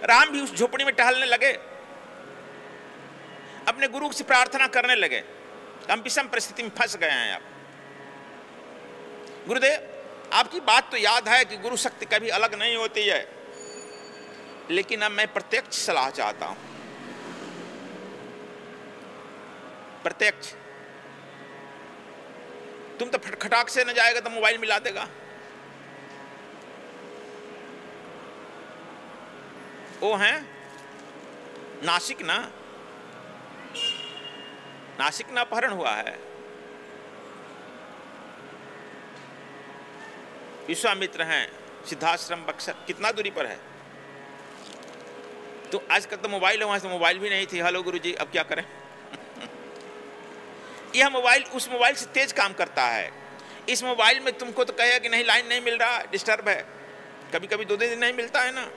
राम भी उस झोपड़ी में टहलने लगे, अपने गुरु से प्रार्थना करने लगे। हम विषम परिस्थिति में फंस गए हैं। आप गुरुदेव, आपकी बात तो याद है कि गुरु शक्ति कभी अलग नहीं होती है, लेकिन अब मैं प्रत्यक्ष सलाह चाहता हूं। प्रत्यक्ष। तुम तो खटाक से न जाएगा तो मोबाइल मिला देगा। वो हैं नासिक ना, नासिक ना अपहरण हुआ है। विश्वामित्र हैं, सिद्धाश्रम बक्सर कितना दूरी पर है। तो आजकल तो मोबाइल है, वहां से मोबाइल भी नहीं थी। हेलो गुरुजी, अब क्या करें। यह मोबाइल उस मोबाइल से तेज काम करता है। इस मोबाइल में तुमको तो कहेगा कि नहीं लाइन नहीं मिल रहा, डिस्टर्ब है। कभी कभी 2 दिन नहीं मिलता है ना।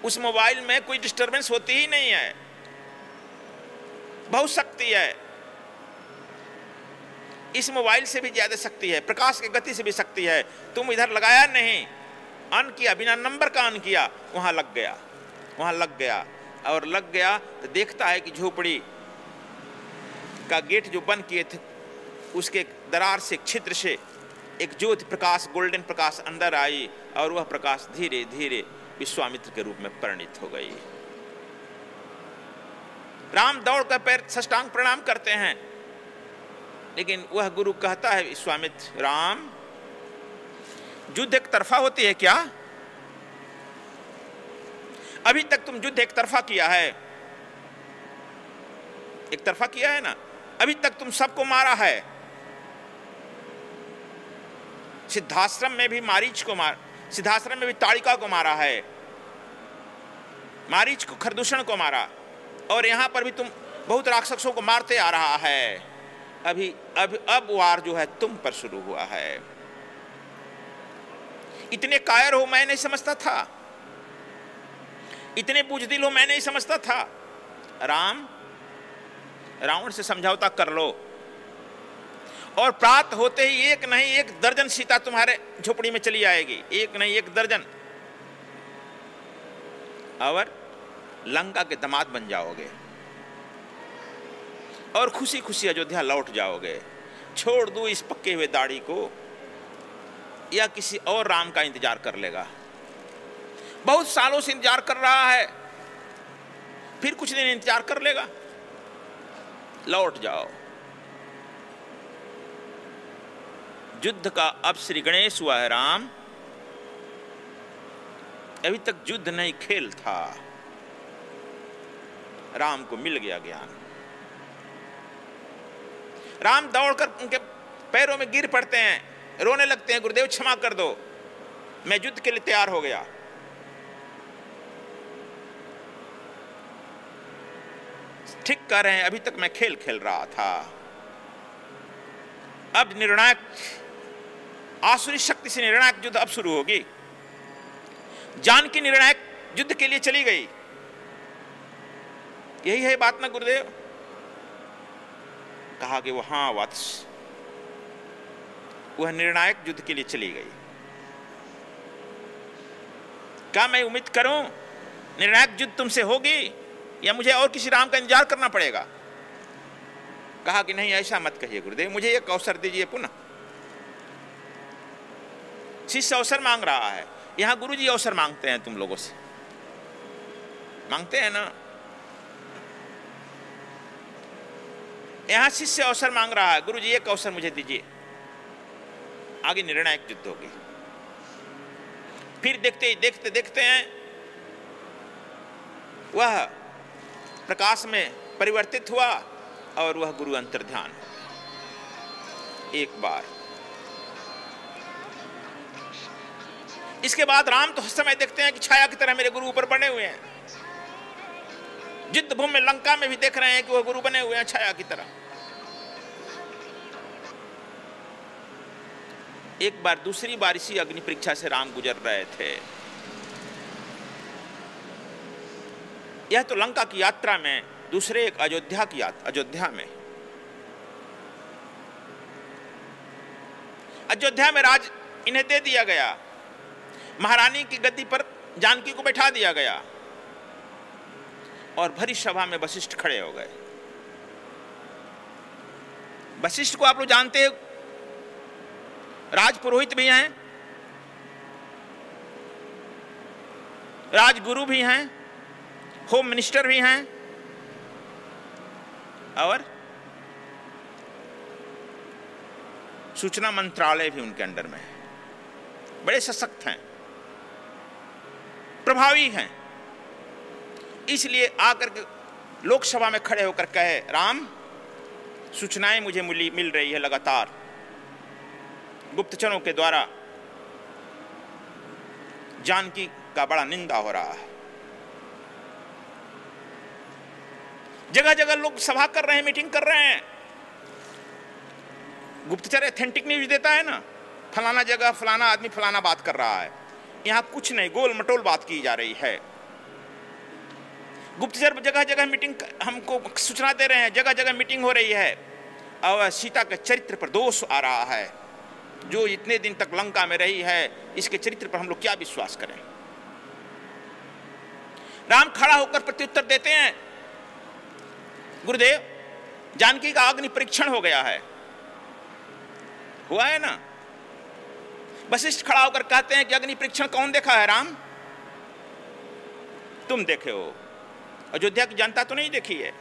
उस मोबाइल में कोई डिस्टर्बेंस होती ही नहीं है। बहुत शक्ति है। इस मोबाइल से भी ज्यादा शक्ति है, प्रकाश की गति से भी शक्ति है। तुम इधर लगाया नहीं, ऑन किया, बिना नंबर का ऑन किया, वहां लग गया, वहां लग गया। और लग गया तो देखता है कि झोपड़ी का गेट जो बंद किए थे उसके दरार से, छिद्र से एक ज्योति प्रकाश, गोल्डन प्रकाश अंदर आई और वह प्रकाश धीरे धीरे विश्वामित्र के रूप में परिणित हो गई। राम दौड़कर पैर साष्टांग प्रणाम करते हैं, लेकिन वह गुरु कहता है विश्वामित्र, राम युद्ध एक तरफा होती है क्या? अभी तक तुम युद्ध एक तरफा किया है, एक तरफा किया है ना। अभी तक तुम सबको मारा है। सिद्धाश्रम में भी मारीच को सिद्धाश्रम में भी ताड़िका को मारा है, मारीच को, खरदूषण को मारा, और यहां पर भी तुम बहुत राक्षसों को मारते आ रहा है। अब वार जो है तुम पर शुरू हुआ है। इतने कायर हो मैं नहीं समझता था, इतने बुजदिल हो मैं नहीं समझता था। राम, रावण से समझौता कर लो और प्राप्त होते ही एक नहीं एक दर्जन सीता तुम्हारे झोपड़ी में चली आएगी, एक नहीं एक दर्जन, और लंका के दामाद बन जाओगे और खुशी खुशी अयोध्या लौट जाओगे। छोड़ दो इस पक्के हुए दाढ़ी को, या किसी और राम का इंतजार कर लेगा। बहुत सालों से इंतजार कर रहा है, फिर कुछ दिन इंतजार कर लेगा, लौट जाओ। युद्ध का अब श्री गणेश हुआ है राम, अभी तक युद्ध नहीं खेल था। राम को मिल गया ज्ञान। राम दौड़कर उनके पैरों में गिर पड़ते हैं, रोने लगते हैं, गुरुदेव क्षमा कर दो, मैं युद्ध के लिए तैयार हो गया। ठीक कह रहे हैं, अभी तक मैं खेल खेल रहा था, अब निर्णायक आसुरी शक्ति से निर्णायक युद्ध अब शुरू होगी। जानकी निर्णायक युद्ध के लिए चली गई, यही है बात ना गुरुदेव? कहा कि वो हाँ वत्स, वह निर्णायक युद्ध के लिए चली गई। क्या मैं उम्मीद करूं निर्णायक युद्ध तुमसे होगी, या मुझे और किसी राम का इंतजार करना पड़ेगा? कहा कि नहीं, ऐसा मत कहिए गुरुदेव, मुझे एक अवसर दीजिए पुनः। शिष्य अवसर मांग रहा है, यहां गुरुजी अवसर मांगते हैं, तुम लोगों से मांगते हैं ना। यहां शिष्य अवसर मांग रहा है, गुरुजी एक अवसर मुझे दीजिए, आगे निर्णायक युद्ध होगी। फिर देखते देखते हैं वह प्रकाश में परिवर्तित हुआ और वह गुरु अंतर्ध्यान। एक बार इसके बाद राम तो हर समय देखते हैं कि छाया की तरह मेरे गुरु ऊपर बने हुए हैं। युद्ध भूमि में, लंका में भी देख रहे हैं कि वह गुरु बने हुए हैं छाया की तरह। एक बार दूसरी बार इसी अग्नि परीक्षा से राम गुजर रहे थे। यह तो लंका की यात्रा में, दूसरे एक अयोध्या की यात्रा। अयोध्या में राज इन्हें दे दिया गया, महारानी की गद्दी पर जानकी को बैठा दिया गया। और भरी सभा में वशिष्ठ खड़े हो गए। वशिष्ठ को आप लोग जानते हो, राजपुरोहित भी हैं, राजगुरु भी हैं, होम मिनिस्टर भी हैं और सूचना मंत्रालय भी उनके अंडर में है। बड़े सशक्त हैं, प्रभावी हैं। इसलिए आकर के लोकसभा में खड़े होकर कहे, राम, सूचनाएं मुझे मिल रही है लगातार गुप्तचरों के द्वारा, जानकी का बड़ा निंदा हो रहा है। जगह जगह लोग सभा कर रहे हैं, मीटिंग कर रहे हैं। गुप्तचर ऑथेंटिक न्यूज देता है ना, फलाना जगह फलाना आदमी फलाना बात कर रहा है। यहां कुछ नहीं, गोल मटोल बात की जा रही है। गुप्तचर जगह जगह मीटिंग हमको सूचना दे रहे हैं, जगह जगह मीटिंग हो रही है और सीता के चरित्र पर दोष आ रहा है। जो इतने दिन तक लंका में रही है, इसके चरित्र पर हम लोग क्या विश्वास करें। राम खड़ा होकर प्रत्युत्तर देते हैं, गुरुदेव, जानकी का अग्नि परीक्षण हो गया है। हुआ है ना। वशिष्ठ खड़ा होकर कहते हैं कि अग्नि परीक्षण कौन देखा है राम? तुम देखे हो, अयोध्या की जनता तो नहीं देखी है।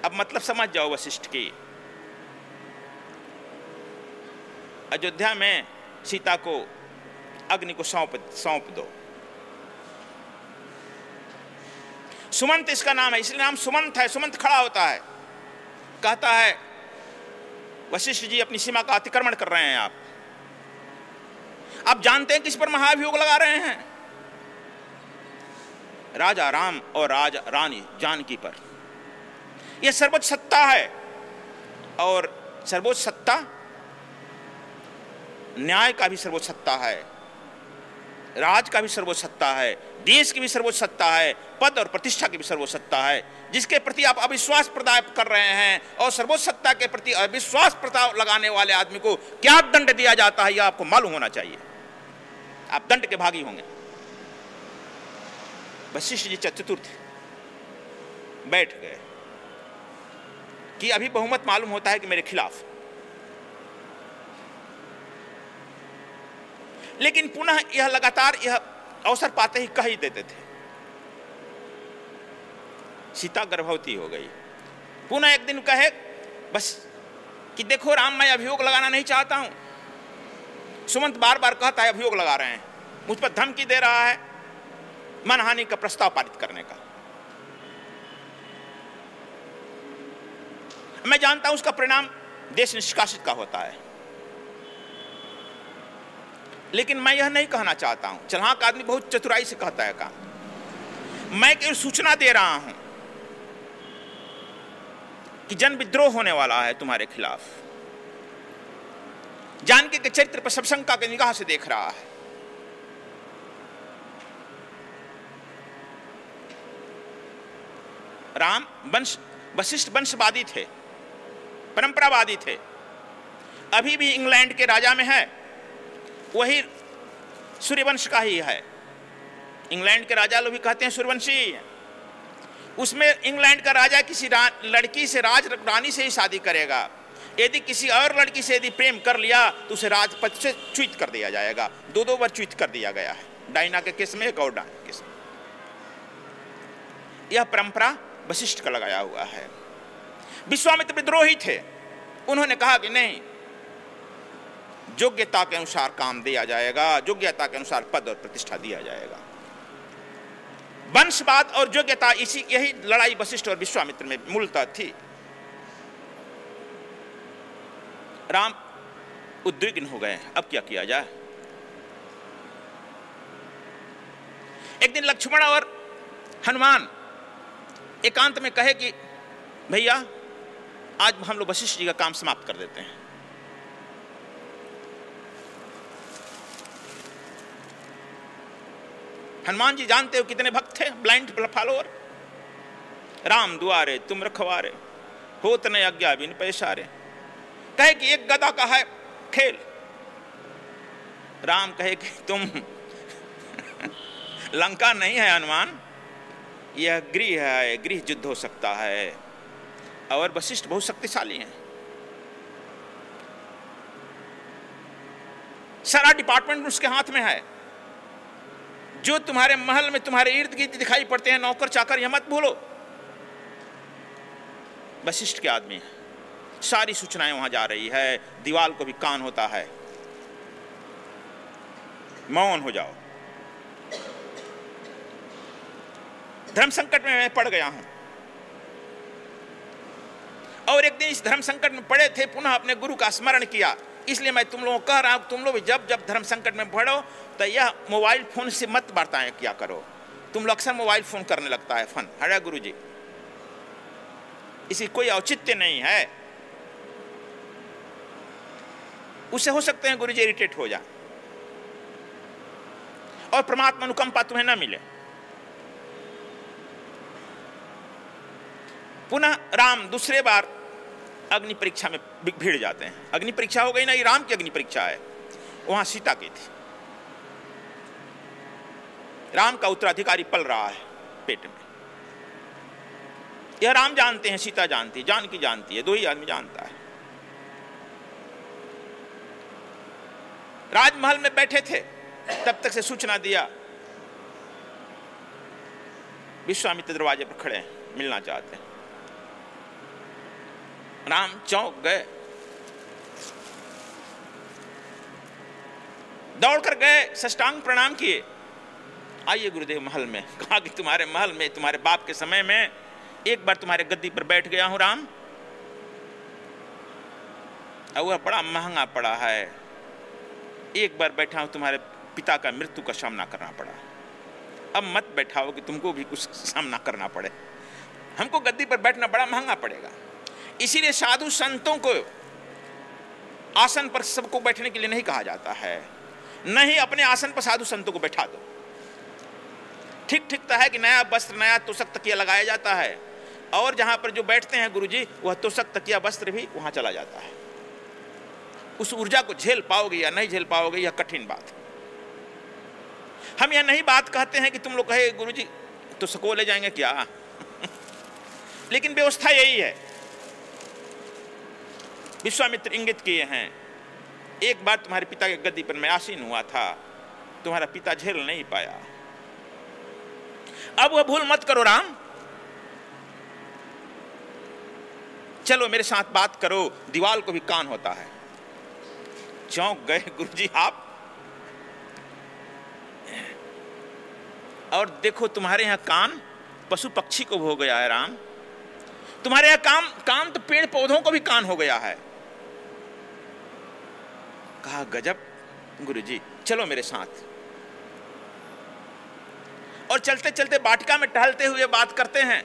अब मतलब समझ जाओ वशिष्ठ की। अयोध्या में सीता को अग्नि को सौंप दो। सुमंत इसका नाम है, इसलिए नाम सुमंत है। सुमंत खड़ा होता है, कहता है, वशिष्ठ जी अपनी सीमा का अतिक्रमण कर रहे हैं। आप जानते हैं किस पर महाभियोग लगा रहे हैं? राजा राम और राजा रानी जानकी पर। यह सर्वोच्च सत्ता है और सर्वोच्च सत्ता न्याय का भी सर्वोच्च सत्ता है, राज का भी सर्वोच्च सत्ता है, देश की भी सर्वोच्च सत्ता है, पद और प्रतिष्ठा की भी सर्वोच्च सत्ता है, जिसके प्रति आप अविश्वास प्रदान कर रहे हैं। और सर्वोच्च सत्ता के प्रति अविश्वास प्रस्ताव लगाने वाले आदमी को क्या दंड दिया जाता है, यह आपको मालूम होना चाहिए। आप दंड के भागी होंगे। वशिष्ठ जी चतुर्थ बैठ गए कि अभी बहुमत मालूम होता है कि मेरे खिलाफ, लेकिन पुनः यह लगातार यह अवसर पाते ही कह ही देते थे। सीता गर्भवती हो गई। पुनः एक दिन कहे बस कि देखो राम, मैं अभियोग लगाना नहीं चाहता हूं। सुमंत बार बार कहता है अभियोग लगा रहे हैं, मुझ पर धमकी दे रहा है मानहानि का प्रस्ताव पारित करने का। मैं जानता हूं उसका परिणाम देश निष्कासित का होता है, लेकिन मैं यह नहीं कहना चाहता हूं। चालाक आदमी बहुत चतुराई से कहता है काम। मैं केवल सूचना दे रहा हूं कि जन विद्रोह होने वाला है तुम्हारे खिलाफ। जानकी के चरित्र पर सब शंका की निगाह से देख रहा है। राम वशिष्ठ वंशवादी थे, परंपरावादी थे। अभी भी इंग्लैंड के राजा में है, वही सूर्यवंश का ही है। इंग्लैंड के राजा लोग भी कहते हैं सूर्यवंशी। उसमें इंग्लैंड का राजा किसी लड़की से, राज रानी से ही शादी करेगा। यदि किसी और लड़की से यदि प्रेम कर लिया तो उसे राजपद से च्युत कर दिया जाएगा। दो बार च्युत कर दिया गया है, डायना के केस में, एक और डायना के केस में। यह परंपरा वशिष्ठ का लगाया हुआ है। विश्वामित्र विद्रोही थे, उन्होंने कहा कि नहीं, योग्यता के अनुसार काम दिया जाएगा, योग्यता के अनुसार पद और प्रतिष्ठा दिया जाएगा। वंशवाद और योग्यता, यही लड़ाई वशिष्ठ और विश्वामित्र में मूलतः थी। राम उद्विग्न हो गए, अब क्या किया जाए। एक दिन लक्ष्मण और हनुमान एकांत में कहे कि भैया आज हम लोग वशिष्ठ जी का काम समाप्त कर देते हैं। हनुमान जी जानते हो कितने भक्त थे, ब्लाइंड फॉलोअर। राम दुआरे तुम रखवारे, होत न आज्ञा बिन पैसारे। कहे कि एक गदा का है खेल। राम कहे कि तुम लंका नहीं है हनुमान, यह गृह है, गृह युद्ध हो सकता है। और वशिष्ठ बहुत शक्तिशाली हैं, सारा डिपार्टमेंट उसके हाथ में है। जो तुम्हारे महल में तुम्हारे इर्द गिर्द दिखाई पड़ते हैं नौकर चाकर, यह मत भूलो, वशिष्ठ के आदमी है। सारी सूचनाएं वहां जा रही है, दीवाल को भी कान होता है। मौन हो जाओ। धर्म संकट में मैं पड़ गया हूं, और एक दिन इस धर्म संकट में पड़े थे, पुनः अपने गुरु का स्मरण किया। इसलिए मैं तुम लोगों को कह रहा हूं, तुम लोग जब जब धर्म संकट में पड़ो तो यह मोबाइल फोन से मत वार्ताएं किया करो। तुम लोग अक्सर मोबाइल फोन करने लगता है फन, अरे गुरु जी, इसी कोई औचित्य नहीं है। उससे हो सकते हैं गुरु जी इरिटेट हो जाए और परमात्मा अनुकंपा तुम्हें न मिले। पुनः राम दूसरे बार अग्नि परीक्षा में भिड़ जाते हैं। अग्नि परीक्षा हो गई ना, ये राम की अग्नि परीक्षा है, वहां सीता की थी। राम का उत्तराधिकारी पल रहा है पेट में। यह राम जानते हैं, सीता जानती है, जानकी जानती है, दो ही आदमी जानता है। राजमहल में बैठे थे, तब तक से सूचना दिया विश्वामित्र दरवाजे पर खड़े हैं, मिलना चाहते हैं। राम चौंक गए, दौड़कर गए, साष्टांग प्रणाम किए। आइए गुरुदेव महल में। कहा कि तुम्हारे महल में तुम्हारे बाप के समय में एक बार तुम्हारे गद्दी पर बैठ गया हूं राम, और वह बड़ा महंगा पड़ा है। एक बार बैठा हूं, तुम्हारे पिता का मृत्यु का सामना करना पड़ा। अब मत बैठाओ कि तुमको भी कुछ सामना करना पड़े। हमको गद्दी पर बैठना बड़ा महंगा पड़ेगा। इसीलिए साधु संतों को आसन पर सबको बैठने के लिए नहीं कहा जाता है। नहीं, अपने आसन पर साधु संतों को बैठा दो। ठीक ठिकता है कि नया वस्त्र, नया तोशक तकिया लगाया जाता है, और जहां पर जो बैठते हैं गुरुजी, वह तोशक तकिया वस्त्र भी वहां चला जाता है। उस ऊर्जा को झेल पाओगे या नहीं झेल पाओगे, यह कठिन बात है। हम यह नहीं बात कहते हैं कि तुम लोग कहे गुरुजी तो सको ले जाएंगे क्या लेकिन व्यवस्था यही है। विश्वामित्र इंगित किए हैं, एक बार तुम्हारे पिता के गद्दी पर मैं आसीन हुआ था, तुम्हारा पिता झेल नहीं पाया। अब वह भूल मत करो राम, चलो मेरे साथ बात करो, दीवाल को भी कान होता है। चौंक गए गुरुजी आप, और देखो तुम्हारे यहां कान पशु पक्षी को हो गया है राम, तुम्हारे यहां कान तो पेड़ पौधों को भी कान हो गया है। कहा गजब गुरुजी, चलो मेरे साथ। और चलते चलते वाटिका में टहलते हुए बात करते हैं।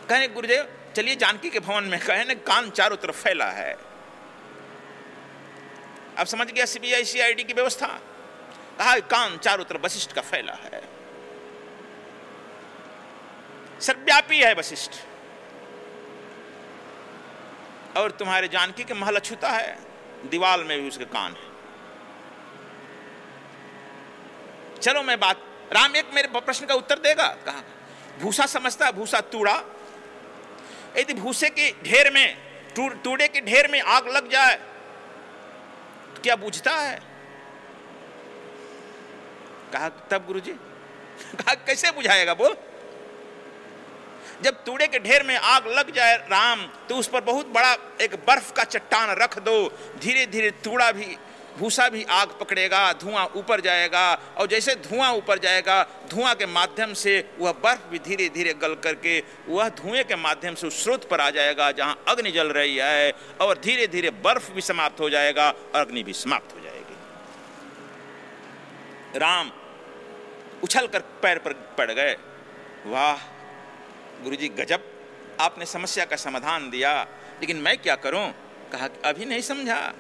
कहे गुरुदेव चलिए जानकी के भवन में। कहे ना कान चारों तरफ फैला है। अब समझ गया सीबीआई सीआईडी की व्यवस्था। कहा कान चारों तरफ वशिष्ठ का फैला है, सर्वव्यापी है वशिष्ठ। और तुम्हारे जानकी के महल अछूता है, दीवाल में भी उसके कान है। चलो मैं बात, राम एक मेरे प्रश्न का उत्तर देगा। कहा भूसा समझता है, भूसा तूड़ा। यदि भूसे के ढेर में, तूड़े के ढेर में आग लग जाए तो क्या बूझता है? कहा तब गुरुजी? कहा कैसे बुझाएगा बोल? जब तूड़े के ढेर में आग लग जाए राम, तो उस पर बहुत बड़ा एक बर्फ का चट्टान रख दो, धीरे धीरे तूड़ा भी, भूसा भी आग पकड़ेगा, धुआं ऊपर जाएगा, और जैसे धुआं ऊपर जाएगा, धुआं के माध्यम से वह बर्फ भी धीरे धीरे गल करके वह धुएं के माध्यम से उस स्रोत पर आ जाएगा जहां अग्नि जल रही है, और धीरे धीरे बर्फ भी समाप्त हो जाएगा और अग्नि भी समाप्त हो जाएगी। राम उछल कर पैर पर पड़ गए। वाह गुरुजी गजब, आपने समस्या का समाधान दिया, लेकिन मैं क्या करूं? कहा अभी नहीं समझा,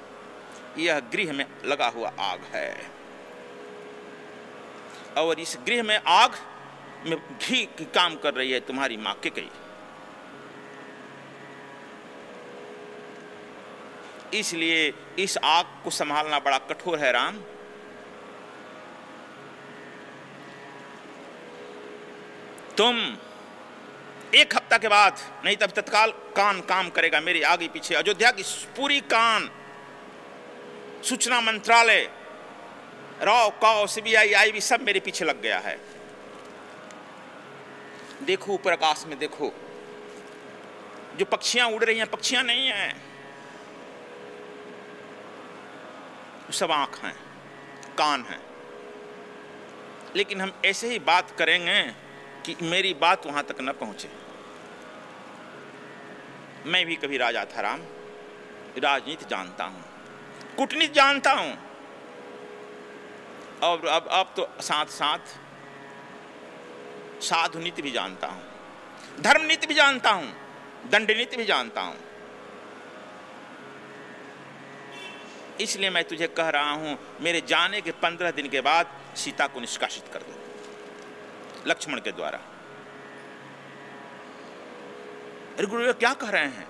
यह गृह में लगा हुआ आग है, और इस गृह में आग में घी की काम कर रही है तुम्हारी मां के कई। इसलिए इस आग को संभालना बड़ा कठोर है राम। तुम 1 हफ्ता के बाद, नहीं तब तत्काल कान काम करेगा मेरे आगे पीछे। अयोध्या की पूरी कान, सूचना मंत्रालय, राव काव, CBI, IB सब मेरे पीछे लग गया है। देखो ऊपर आकाश में देखो, जो पक्षियां उड़ रही हैं पक्षियां नहीं हैं, सब आंख हैं, कान हैं। लेकिन हम ऐसे ही बात करेंगे कि मेरी बात वहां तक न पहुंचे। मैं भी कभी राजा था राम, राजनीति जानता हूं, कूटनीति जानता हूं, और अब तो साथ साथ साधु नीति भी जानता हूं, धर्म नीति भी जानता हूं, दंड नीति भी जानता हूं। इसलिए मैं तुझे कह रहा हूं, मेरे जाने के 15 दिन के बाद सीता को निष्कासित कर दो लक्ष्मण के द्वारा। अरे गुरुदेव क्या कह रहे हैं,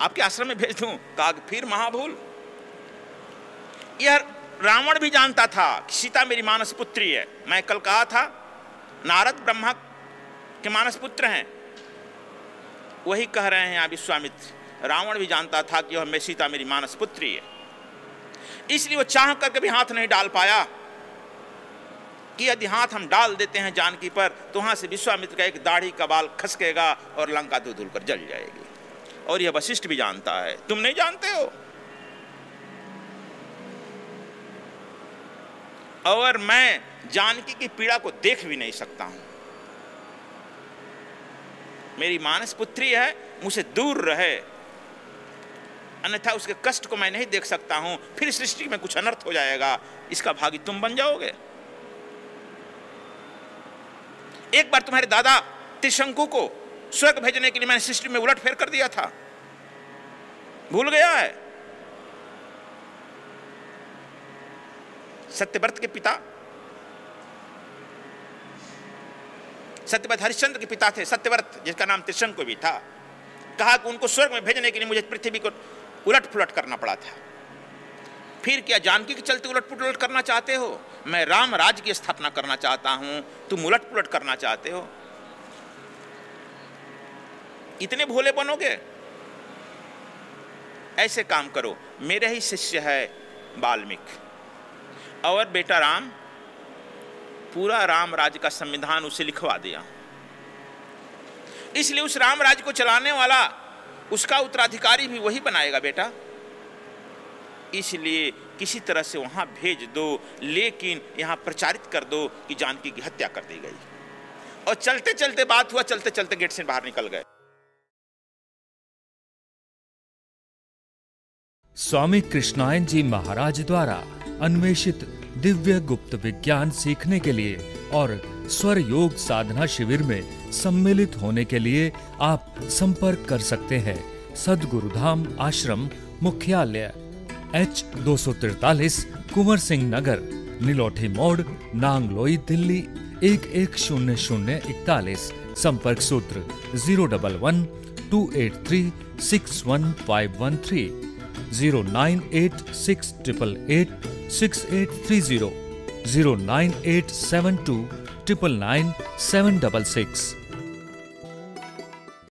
आपके आश्रम में भेज दूं? कहा फिर महाभूल। यह रावण भी जानता था कि सीता मेरी मानस पुत्री है। मैं कल कहा था नारद ब्रह्मा के मानस पुत्र हैं, वही कह रहे हैं यहाँ विश्वामित्र। रावण भी जानता था कि वह सीता मेरी मानस पुत्री है, इसलिए वो चाह करके भी हाथ नहीं डाल पाया कि यदि हाथ हम डाल देते हैं जानकी पर तो वहां से विश्वामित्र का एक दाढ़ी का बाल खसकेगा और लंका धुल कर जल जाएगी। और यह वशिष्ठ भी जानता है, तुम नहीं जानते हो। और मैं जानकी की पीड़ा को देख भी नहीं सकता हूं। मेरी मानस पुत्री है, मुझसे दूर रहे, अन्यथा उसके कष्ट को मैं नहीं देख सकता हूं। फिर सृष्टि में कुछ अनर्थ हो जाएगा, इसका भागी तुम बन जाओगे। एक बार तुम्हारे दादा त्रिशंकु को स्वर्ग भेजने के लिए मैंने सृष्टि में उलटफेर कर दिया था, भूल गया है? सत्यव्रत के पिता, सत्यव्रत हरिश्चंद्र के पिता थे, सत्यव्रत जिसका नाम त्रिशंकु भी था। कहा कि उनको स्वर्ग में भेजने के लिए मुझे पृथ्वी को उलट पुलट करना पड़ा था। फिर क्या जानकी के चलते उलट पुलट करना चाहते हो? मैं राम राज्य की स्थापना करना चाहता हूं, तुम उलट पुलट करना चाहते हो? इतने भोले बनोगे? ऐसे काम करो। मेरे ही शिष्य है वाल्मीकि, और बेटा राम, पूरा राम राज्य का संविधान उसे लिखवा दिया। इसलिए उस राम राज्य को चलाने वाला, उसका उत्तराधिकारी भी वही बनाएगा बेटा। इसलिए किसी तरह से वहां भेज दो, लेकिन यहां प्रचारित कर दो कि जानकी की हत्या कर दी गई। और चलते चलते बात हुआ, चलते चलते गेट से बाहर निकल गए। स्वामी कृष्णायन जी महाराज द्वारा अन्वेषित दिव्य गुप्त विज्ञान सीखने के लिए और स्वर योग साधना शिविर में सम्मिलित होने के लिए आप संपर्क कर सकते हैं। सद्गुरुधाम आश्रम मुख्यालय H243 कुंवर सिंह नगर, नीलोठी मोड़, नांगलोई, दिल्ली 110041। संपर्क सूत्र 011-283-61513, 09868886830, 09872999766।